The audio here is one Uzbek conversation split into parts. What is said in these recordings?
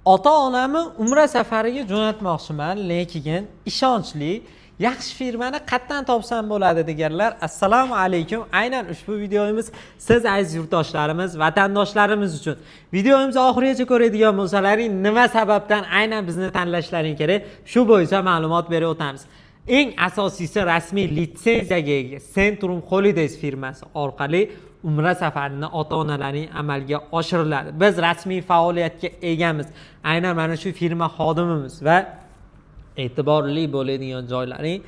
Ota-onamni umra safariga jo'natmoqchiman, lekin ishonchli, yaxshi firmani qayerdan topsam bo'ladi deganlar, assalomu alaykum. Aynan ushbu videomiz siz aziz yurtdoshlarimiz, vatandoshlarimiz uchun. Videomizni oxirigacha ko'radigan bo'lsalaring, nima sababdan aynan bizni tanlashlaring kerak, shu bo'yicha ma'lumot berib o'tamiz. Eng asosiysi rasmiy litsenziyaga ega Centrum Holidays firmasi orqali umra safarini ota-onalaring amalga oshiriladi. Biz rasmiy faoliyatga egamiz. Aynan mana shu firma xodimimiz va e'tiborli bo'ladigan joylaring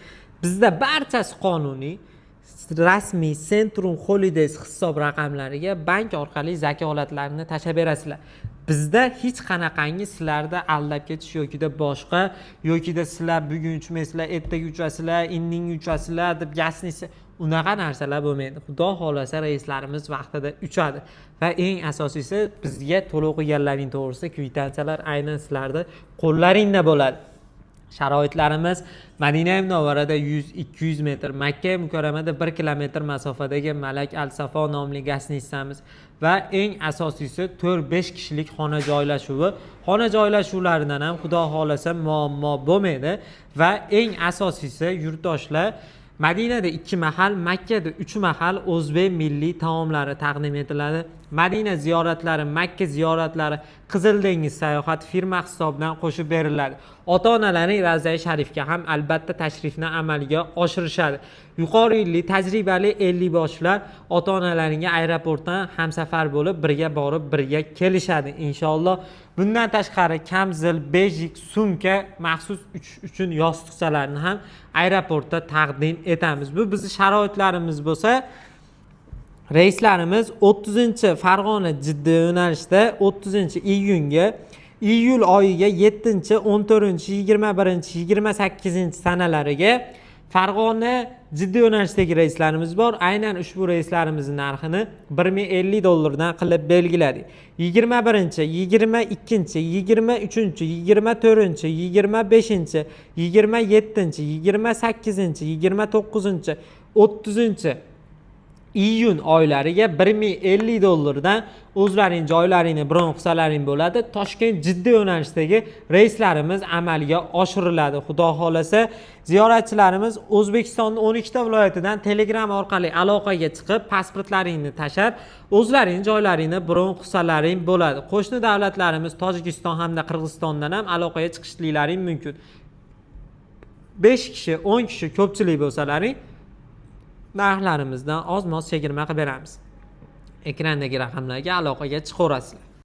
bizda barchasi qonuniy. Rasmiy Centrum Holidays hisob raqamlariga bank orqali zakolatlarni tashab berasizlar. Bizda hech qanaqangi sizlarda aldab ketish yokida boshqa yokida sizlar bugun uchmaysizlar, ertaga uchasizlar, indin uchasizlar deb yasnisi unaqa narsalar bo'lmaydi. Xudo xolasa reyslarimiz vaqtida uchadi va eng asosiysi bizga to'lov qilganlaring to'g'risida kvitansiyalar aynan sizlarda qo'llaringda bo'ladi. Sharoitlarimiz Madina Munavvarada 100-200 metr, Makka Mukarramada 1 kilometr masofadagi Malak Al-Safo nomli gastitsamiz va eng asosiysi 4-5 kishilik xona joylashuvi. Xona joylashuvlaridan ham xudo xolasa muammo bo'lmaydi va eng asosiysi yurtdoshlar Madinada 2 mahal, Makkada 3 mahal o'zbek milliy taomlari taqdim etiladi. Madina ziyoratlari, Makka ziyoratlari Qizil dengiz sayohati firma hisobidan qo'shib beriladi. Ota-onalaring Ravza-i Sharifga ham albatta tashrifni amalga oshirishadi. Yuqori yilli tajribali 50 boshlar ota-onalaringga aeroportdan hamsafar bo'lib birga borib, birga kelishadi inshaalloh. Bundan tashqari kamzil, bejik, sumka, maxsus uchun yostiqchalarni ham aeroportda taqdim etamiz. Bu bizning sharoitlarimiz bo'lsa, reyslarimiz 30-Farg'ona Jidda yo'nalishida 30-iyunga, iyul oyiga 7-14, 21-28 sanalariga Farg'ona Jidda yo'nalishidagi reyslarimiz bor. Aynan ushbu reyslarimizning narxini $1050 dan qilib belgiladik. 21, 22, 23, 24, 25, 27, 28, 29, 30 iyun oylariga $1050 dan o'zlaring joylaringni bron qilsalaring bo'ladi. Toshkent Jidda yo'nalishidagi reyslarimiz amalga oshiriladi. Xudo xolasa ziyoratchilarimiz O'zbekistonning 12 ta viloyatidan Telegram orqali aloqaga chiqib, pasportlaringni tashab, o'zlaring joylaringni bron qilsalaring bo'ladi. Qo'shni davlatlarimiz Tojikiston hamda Qirg'izistondan ham aloqaga chiqishliklaring mumkin. 5 kishi, 10 kishi ko'pchilik bo'lsalaring narxlarimizdan oz-moz chegirma qilib beramiz. Ekrandagi raqamlarga aloqaga chiqaverasizlar.